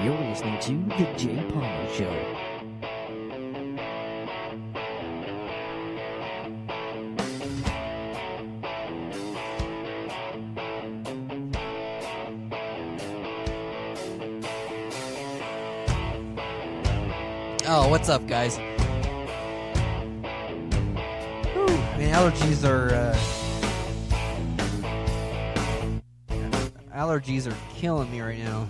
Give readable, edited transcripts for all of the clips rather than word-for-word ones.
You're listening to The Jay Palmer Show. Oh, what's up, guys? Whew, man, allergies are killing me right now.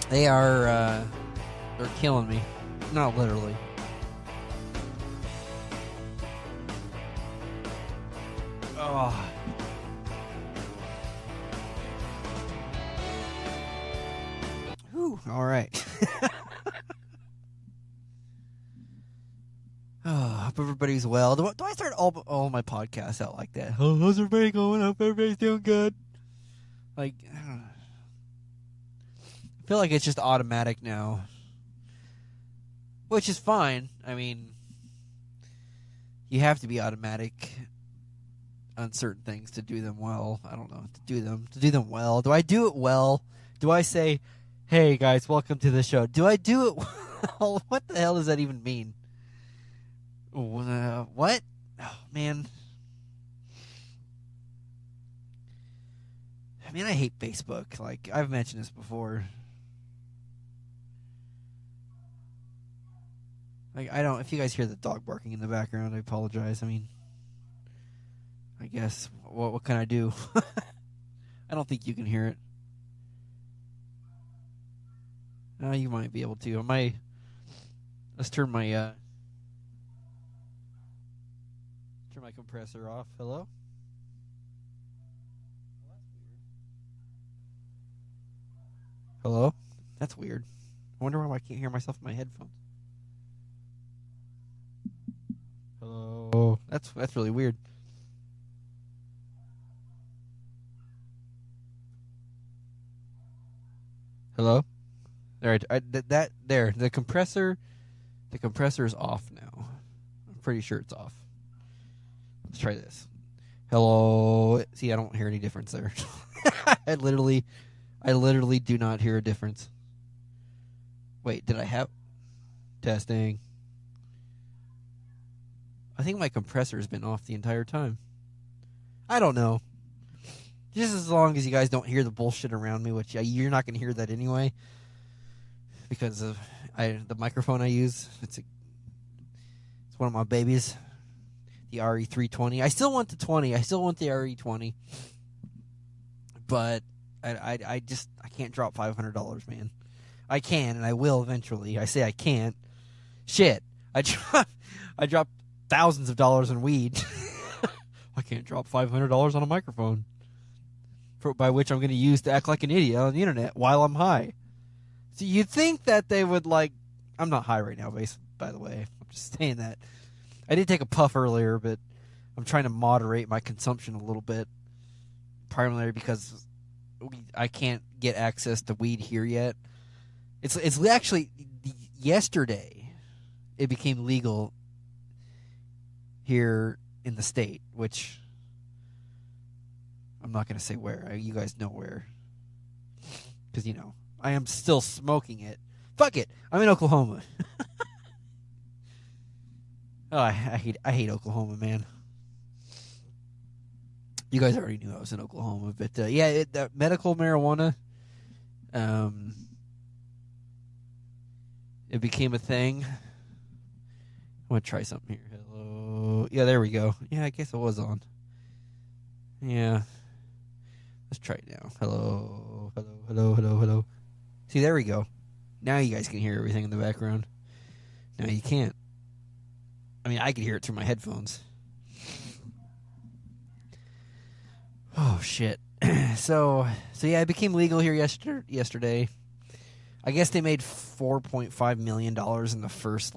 They're killing me. Not literally. Oh. Whew, all right. Hope everybody's well. Do I start all my podcasts out like that? Oh, how's everybody going? Hope everybody's doing good. Like, I don't know. I feel like it's just automatic now, which is fine. I mean, you have to be automatic on certain things to do them well. I don't know, to do them well. Do I do it well? Do I say, "Hey guys, welcome to the show"? Do I do it well? What the hell does that even mean? What? Oh, man. I mean, I hate Facebook. Like, I've mentioned this before. Like, if you guys hear the dog barking in the background, I apologize. I mean, I guess, what can I do? I don't think you can hear it. You might be able to. Let's turn my compressor off. Hello? Hello? That's weird. I wonder why I can't hear myself in my headphones. Hello? That's really weird. Hello? All right, the compressor is off now. I'm pretty sure it's off. Let's try this. Hello. See, I don't hear any difference there. I literally do not hear a difference. Wait, did I have testing? I think my compressor has been off the entire time. I don't know. Just as long as you guys don't hear the bullshit around me, which you're not going to hear that anyway, because of the microphone I use. It's one of my babies, the RE320. I still want the 20. I still want the RE20, but I can't drop $500, man. I can, and I will eventually. I say I can't. Shit, I dropped thousands of dollars in weed. I can't drop $500 on a microphone, by which I'm going to use to act like an idiot on the internet while I'm high. So you'd think that they would I'm not high right now, by the way. I'm just saying that. I did take a puff earlier, but I'm trying to moderate my consumption a little bit, primarily because I can't get access to weed here yet. It's actually yesterday it became legal here in the state, which I'm not going to say where. You guys know where, because I am still smoking it. Fuck it, I'm in Oklahoma. Oh, I hate Oklahoma, man. You guys already knew I was in Oklahoma, but medical marijuana, it became a thing. I'm gonna try something here. Hello, yeah, there we go. Yeah, I guess it was on. Yeah, let's try it now. Hello, hello, hello, hello, hello. See, there we go. Now you guys can hear everything in the background. Now you can't. I mean, I could hear it through my headphones. Oh, shit. So yeah, it became legal here yesterday. I guess they made $4.5 million in the first,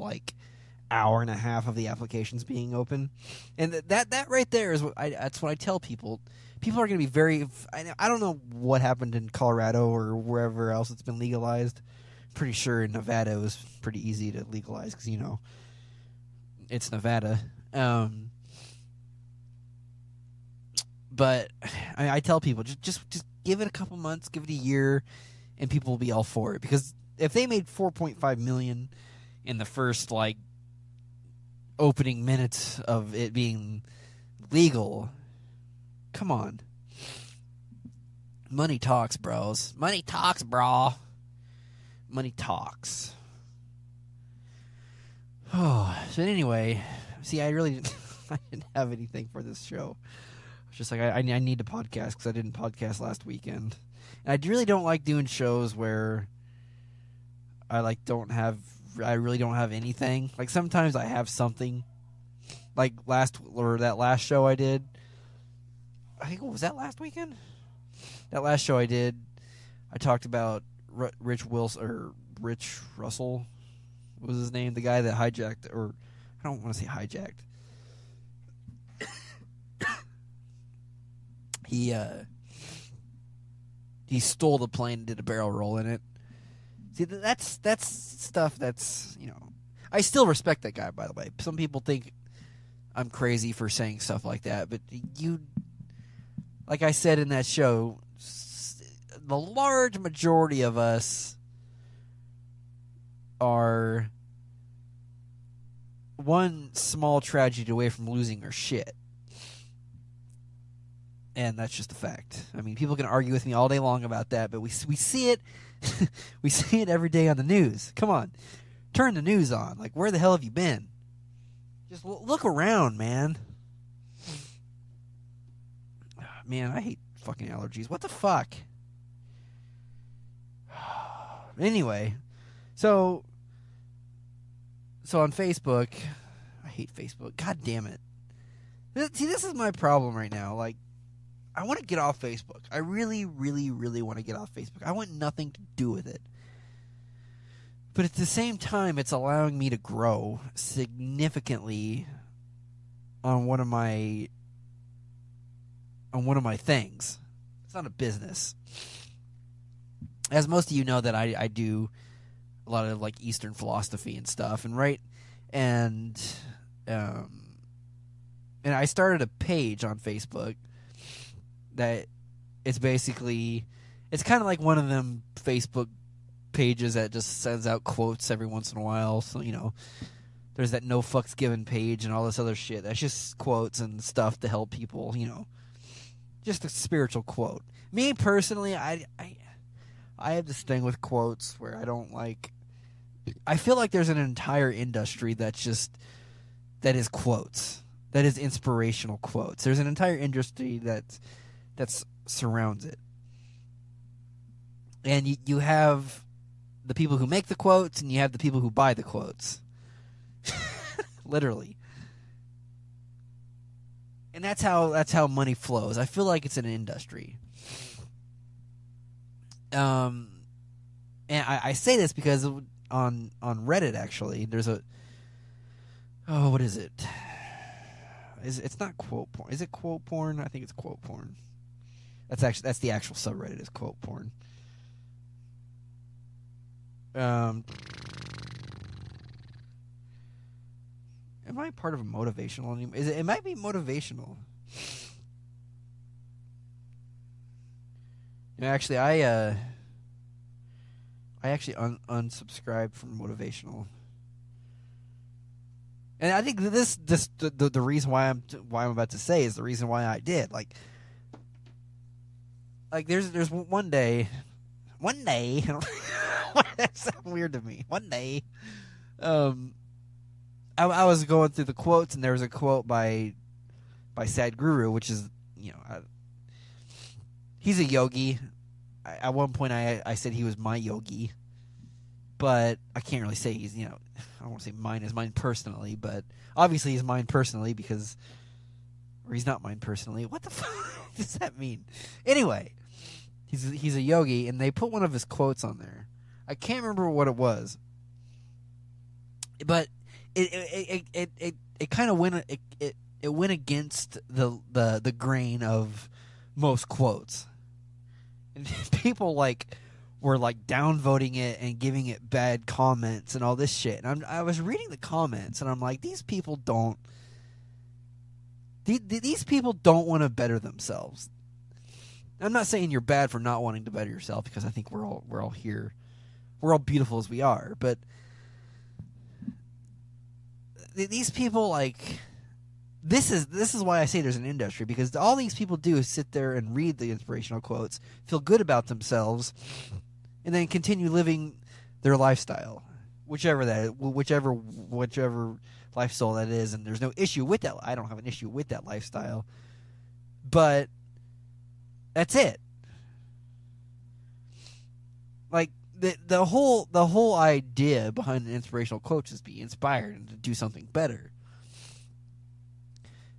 hour and a half of the applications being open. And that right there is that's what I tell people. People are going to be very... I don't know what happened in Colorado or wherever else it's been legalized. I'm pretty sure in Nevada it was pretty easy to legalize because, it's Nevada. But I tell people, just give it a couple months, give it a year, and people will be all for it. Because if they made $4.5 million in the first, like, opening minutes of it being legal, come on. Money talks, bros. Money talks, bro. Money talks. Oh, so anyway, see, I didn't have anything for this show. It's just like I need to podcast because I didn't podcast last weekend, and I really don't like doing shows where I really don't have anything. Like sometimes I have something. Like that last show I did. I think was that last weekend. That last show I did, I talked about Rich Russell. What was his name? The guy that hijacked, or I don't want to say hijacked. He stole the plane and did a barrel roll in it. See, that's stuff that's, I still respect that guy, by the way. Some people think I'm crazy for saying stuff like that, but like I said in that show, the large majority of us are one small tragedy away from losing our shit. And that's just a fact. I mean, people can argue with me all day long about that, but we see it. We see it every day on the news. Come on. Turn the news on. Like, where the hell have you been? Just look around, man. Man, I hate fucking allergies. What the fuck? Anyway, so on Facebook, I hate Facebook. God damn it. See, this is my problem right now. Like, I want to get off Facebook. I really, really, really want to get off Facebook. I want nothing to do with it. But at the same time, it's allowing me to grow significantly on one of my things. It's not a business. As most of you know, that I do a lot of like Eastern philosophy and stuff, and I started a page on Facebook that it's kind of like one of them Facebook pages that just sends out quotes every once in a while. So, there's that no fucks given page and all this other shit. That's just quotes and stuff to help people, just a spiritual quote. Me personally, I have this thing with quotes where I don't like. I feel like there's an entire industry that is quotes, that is inspirational quotes. There's an entire industry that surrounds it, and you have the people who make the quotes, and you have the people who buy the quotes, literally. And that's how money flows. I feel like it's an industry. And I say this because on Reddit, actually, there's what is it? It's not quote porn. Is it quote porn? I think it's quote porn. That's the actual subreddit, is quote porn. Am I part of a motivational anymore? It might be motivational. Actually, I actually unsubscribed from motivational, and I think the reason why I'm about to say is the reason why I did. Like there's one day, that sounds weird to me. One day, I was going through the quotes, and there was a quote by Sadhguru, which is, he's a yogi. At one point, I said he was my yogi, but I can't really say he's, I don't want to say mine is mine personally, but obviously he's mine personally or he's not mine personally. What the fuck does that mean? Anyway, he's a yogi, and they put one of his quotes on there. I can't remember what it was, but it kind of went it went against the grain of most quotes, and people were downvoting it and giving it bad comments and all this shit. And I was reading the comments, and I'm like, these people don't These people don't want to better themselves. I'm not saying you're bad for not wanting to better yourself, because I think we're all here. We're all beautiful as we are, but these people, like, this is why I say there's an industry, because all these people do is sit there and read the inspirational quotes, feel good about themselves, and then continue living their lifestyle, whichever lifestyle that is. And there's no issue with that. I don't have an issue with that lifestyle, but that's it. Like, the whole idea behind an inspirational quote is to be inspired and to do something better.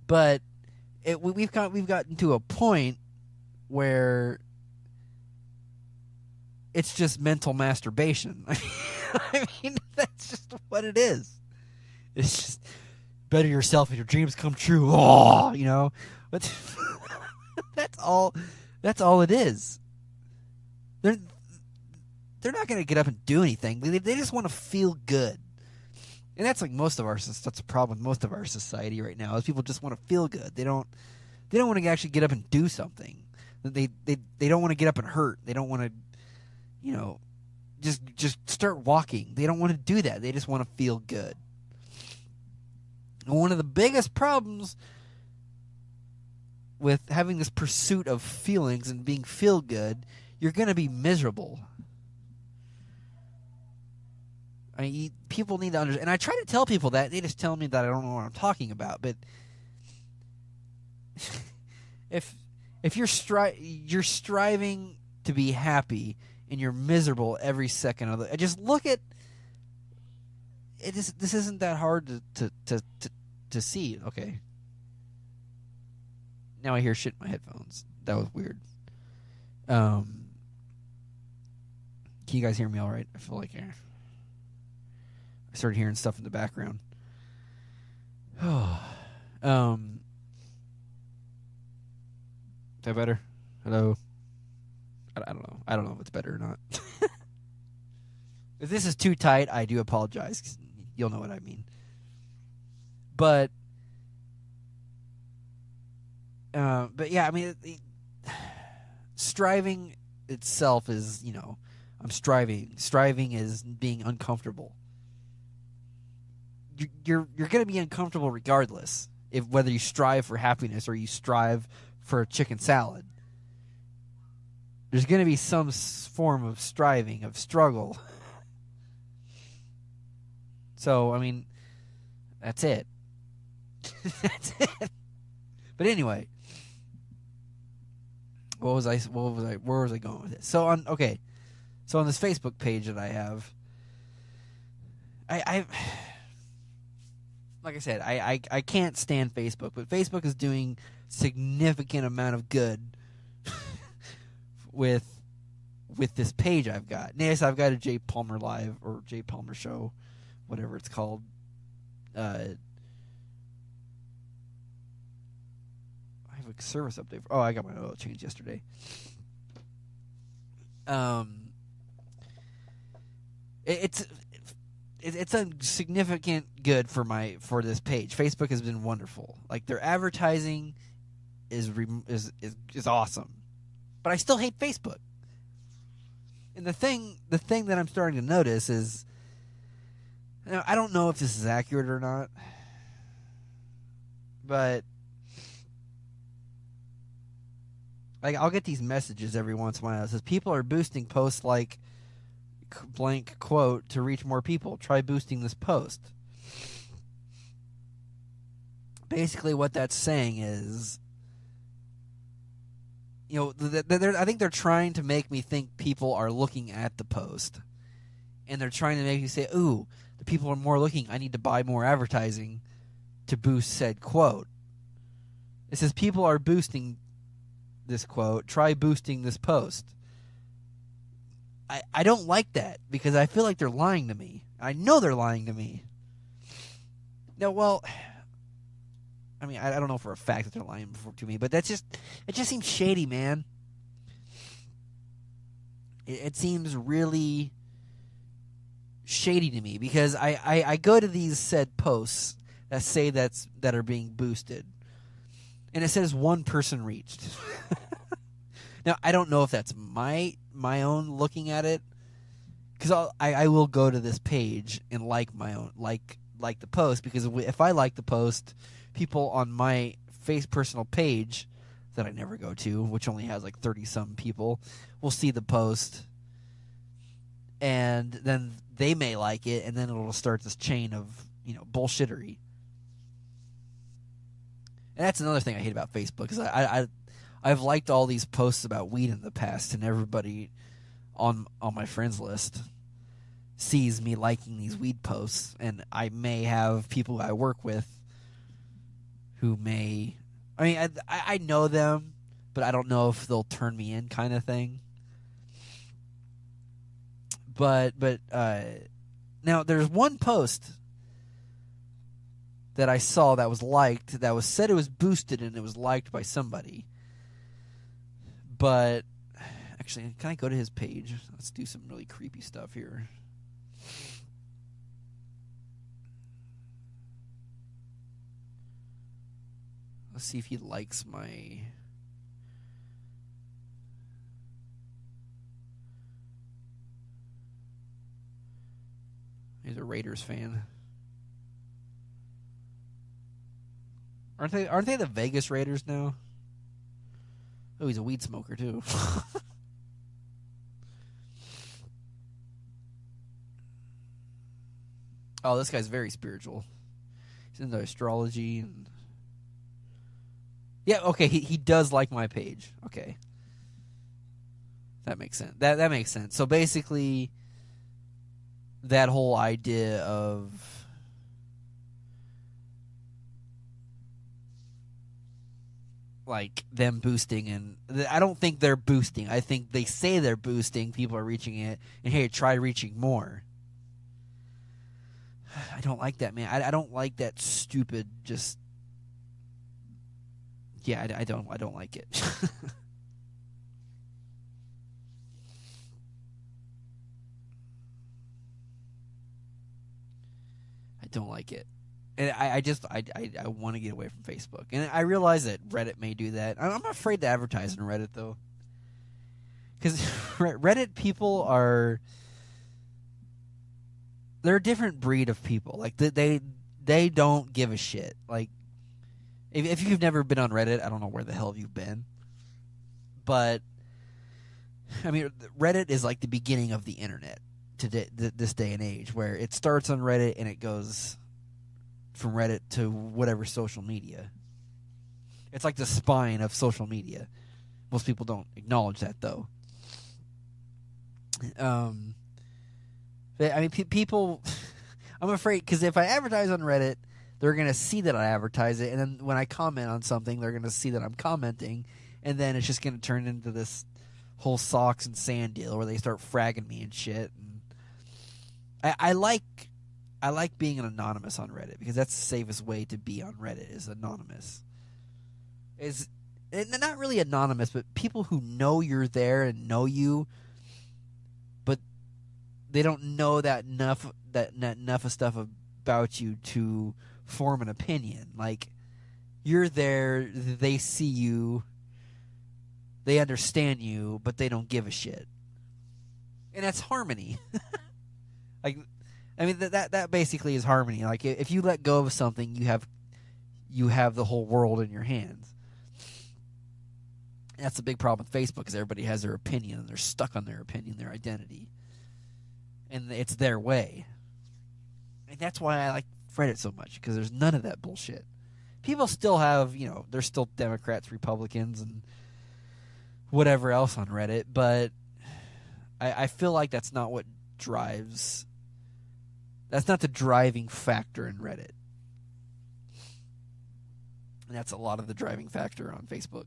But we've gotten to a point where it's just mental masturbation. I mean, that's just what it is. It's just better yourself and your dreams come true. Oh, you know, but that's all it is. They're not going to get up and do anything. They just want to feel good. And that's like that's a problem with most of our society right now, is people just want to feel good. They don't want to actually get up and do something. They don't want to get up and hurt. They don't want to, you know, just start walking. They don't want to do that. They just want to feel good. And one of the biggest problems with having this pursuit of feelings and being feel good, you're going to be miserable. I mean, people need to understand. And I try to tell people that. They just tell me that I don't know what I'm talking about. But if you're striving to be happy and you're miserable every second of it, just look at it. This isn't that hard to see. Okay. Now I hear shit in my headphones. That was weird. Can you guys hear me all right? I feel like I started hearing stuff in the background. Is that better? Hello? I don't know. I don't know if it's better or not. If this is too tight, I do apologize, 'cause you'll know what I mean. But yeah, I mean, striving itself is, you know, I'm striving. Striving is being uncomfortable. You're going to be uncomfortable regardless, whether you strive for happiness or you strive for a chicken salad. There's going to be some form of striving, of struggle. So, I mean, that's it. That's it. But anyway, where was I going with it? So on this Facebook page that I have, I like I said, I can't stand Facebook, but Facebook is doing significant amount of good with this page I've got. Yes, I've got a J Palmer Live or J Palmer Show, whatever it's called. I have a service update. I got my oil changed yesterday. It's a significant good for this page. Facebook has been wonderful. Like, their advertising is awesome, but I still hate Facebook. And the thing that I'm starting to notice is, you know, I don't know if this is accurate or not, but like, I'll get these messages every once in a while. It says people are boosting posts like blank quote to reach more people. Try boosting this post. Basically, what that's saying is, you know, I think they're trying to make me think people are looking at the post, and they're trying to make me say, "Ooh, the people are more looking. I need to buy more advertising to boost said quote." It says people are boosting this quote. Try boosting this post. I don't like that, because I feel like they're lying to me. I know they're lying to me. No, well, I mean, I don't know for a fact that they're lying to me, but it just seems shady, man. It seems really shady to me, because I go to these said posts that say that are being boosted, and it says one person reached. Now, I don't know if that's my own looking at it, because I will go to this page and like my own like the post, because if I like the post, people on my personal page that I never go to, which only has like 30 some people, will see the post, and then they may like it, and then it'll start this chain of bullshittery. And that's another thing I hate about Facebook, because I've liked all these posts about weed in the past, and everybody on my friends list sees me liking these weed posts, and I may have people I work with who may, I know them, but I don't know if they'll turn me in, kind of thing. But now there's one post that I saw that was liked, that was said it was boosted and it was liked by somebody. But actually, can I go to his page? Let's do some really creepy stuff here. Let's see if he likes my... He's a Raiders fan. Aren't they the Vegas Raiders now? Oh, he's a weed smoker too. Oh, this guy's very spiritual. He's into astrology and... Yeah, okay, he does like my page. Okay. That makes sense. That makes sense. So basically, that whole idea of like them boosting, and I don't think they're boosting. I think they say they're boosting. People are reaching it, and hey, try reaching more. I don't like that, man. I don't like that stupid just... Yeah, I don't like it. I don't like it. And I want to get away from Facebook. And I realize that Reddit may do that. I'm afraid to advertise on Reddit, though. Because Reddit people are... They're a different breed of people. Like, they don't give a shit. Like, if you've never been on Reddit, I don't know where the hell you've been. But, I mean, Reddit is like the beginning of the internet today, this day and age, where it starts on Reddit and it goes from Reddit to whatever social media. It's like the spine of social media. Most people don't acknowledge that, though. I mean, people... I'm afraid, because if I advertise on Reddit, they're going to see that I advertise it, and then when I comment on something, they're going to see that I'm commenting, and then it's just going to turn into this whole socks and sand deal where they start fragging me and shit. And I like being an anonymous on Reddit, because that's the safest way to be on Reddit, is anonymous. Is not really anonymous, but people who know you're there and know you, but they don't know that enough of stuff about you to form an opinion. Like, you're there, they see you, they understand you, but they don't give a shit. And that's harmony. Like, I mean, that basically is harmony. Like, if you let go of something, you have the whole world in your hands. And that's the big problem with Facebook, is everybody has their opinion, and they're stuck on their opinion, their identity. And it's their way. And that's why I like Reddit so much, because there's none of that bullshit. People still have, there's still Democrats, Republicans, and whatever else on Reddit, but I feel like that's not what drives... That's not the driving factor in Reddit. And that's a lot of the driving factor on Facebook.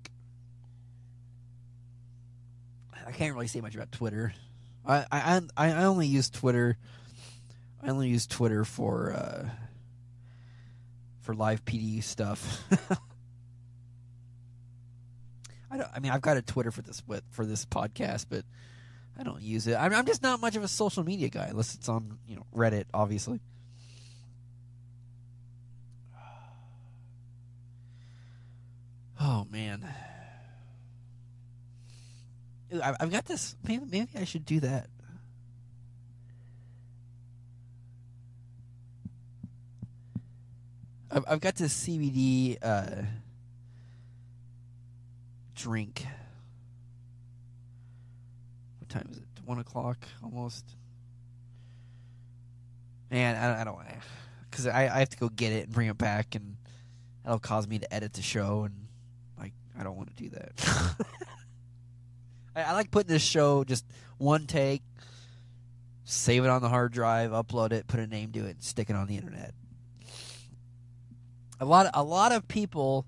I can't really say much about Twitter. I only use Twitter. I only use Twitter for live PD stuff. I've got a Twitter for this podcast, but I don't use it. I'm just not much of a social media guy, unless it's on Reddit, obviously. Oh man, I've got this. Maybe I should do that. I've got this CBD drink. What time is it? 1:00 almost. Man, I don't, because I have to go get it and bring it back, and that'll cause me to edit the show, and like I don't want to do that. I like putting this show just one take, save it on the hard drive, upload it, put a name to it, and stick it on the internet. A lot of people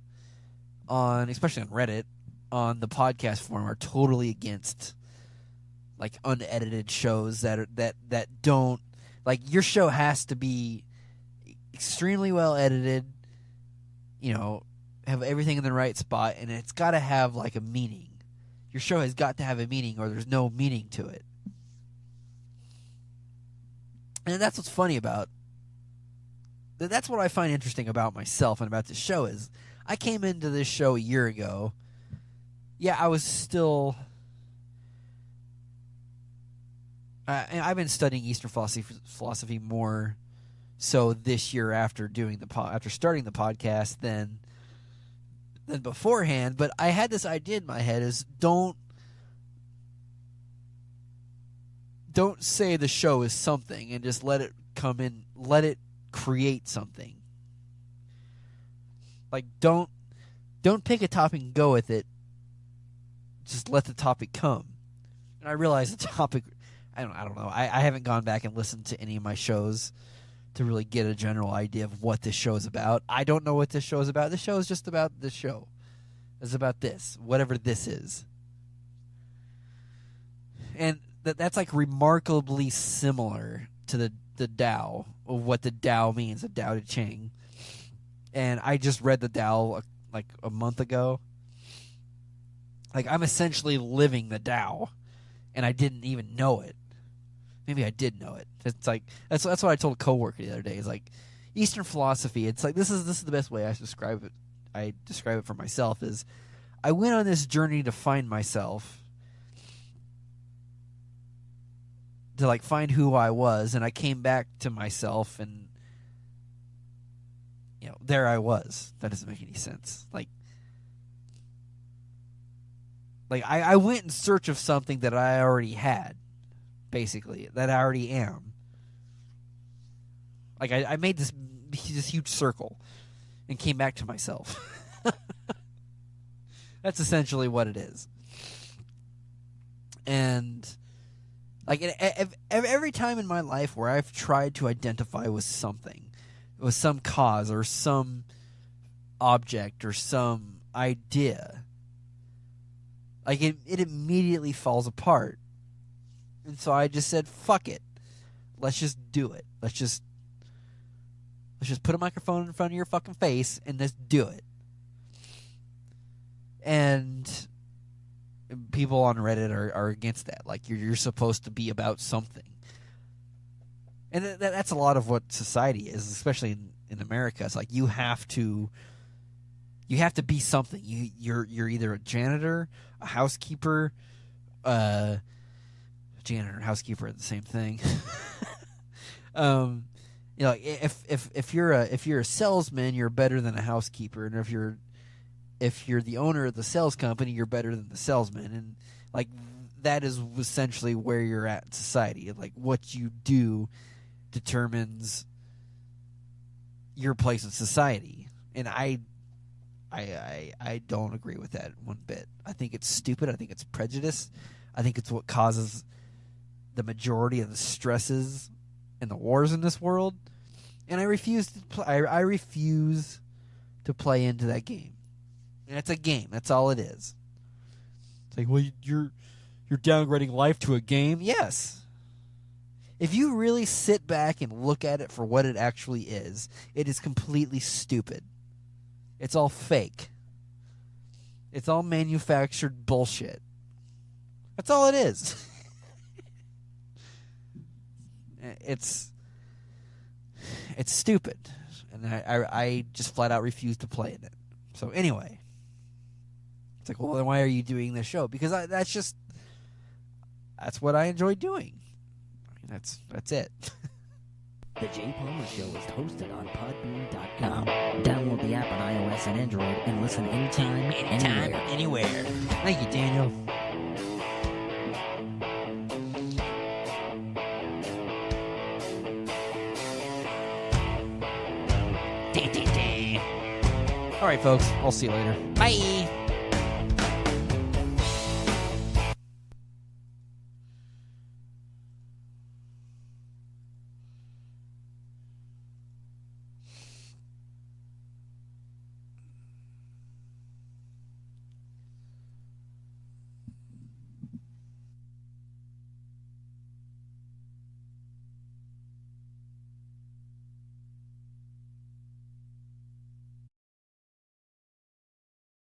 on, especially on Reddit, on the podcast forum are totally against like unedited shows that don't, like, your show has to be extremely well edited, you know, have everything in the right spot, and it's got to have like a meaning. Your show has got to have a meaning, or there's no meaning to it. And that's what's funny about. That's what I find interesting about myself and about this show is I came into this show a year ago. Yeah, I was still. And I've been studying Eastern philosophy more so this year after starting the podcast than beforehand. But I had this idea in my head: is don't say the show is something and just let it come in, let it create something. Like don't pick a topic and go with it. Just let the topic come. And I realize the topic, I don't know. I haven't gone back and listened to any of my shows to really get a general idea of what this show is about. I don't know what this show is about. This show is just about this show. It's about this, whatever this is. And that's like remarkably similar to the Tao, of what the Tao means, the Tao Te Ching. And I just read the Tao like a month ago. Like, I'm essentially living the Tao, and I didn't even know it. Maybe I did know it. It's like that's what I told a coworker the other day. It's like Eastern philosophy. It's like this is the best way I describe it. I describe it for myself is I went on this journey to find myself, to like find who I was, and I came back to myself, and you know, there I was. That doesn't make any sense. Like I went in search of something that I already had, basically, that I already am. Like I made this huge circle and came back to myself. That's essentially what it is. And like every time in my life where I've tried to identify with something, with some cause or some object or some idea, like it immediately falls apart. And so I just said, fuck it. Let's just do it. Let's just put a microphone in front of your fucking face and let's do it. And people on Reddit are against that. Like, you're supposed to be about something. And that's a lot of what society is, especially in America. It's like you have to be something. You're either a janitor, a housekeeper, janitor and housekeeper are the same thing. You know, if you're a salesman, you're better than a housekeeper, and if you're the owner of the sales company, you're better than the salesman. And like that is essentially where you're at in society. Like what you do determines your place in society. And I don't agree with that one bit. I think it's stupid. I think it's prejudice. I think it's what causes the majority of the stresses and the wars in this world. And I refuse to play into that game. And it's a game. That's all it is. It's like, well, you're downgrading life to a game? Yes. If you really sit back and look at it for what it actually is, it is completely stupid. It's all fake. It's all manufactured bullshit. That's all it is. It's stupid. And I just flat out refuse to play in it. So anyway, It's like, well, then why are you doing this show? Because that's what I enjoy doing. I mean, that's it. The Jay Palmer Show is hosted on Podbean.com. Download the app on iOS and Android and listen anytime, anywhere. Thank you, Daniel. All right, folks. I'll see you later. Bye.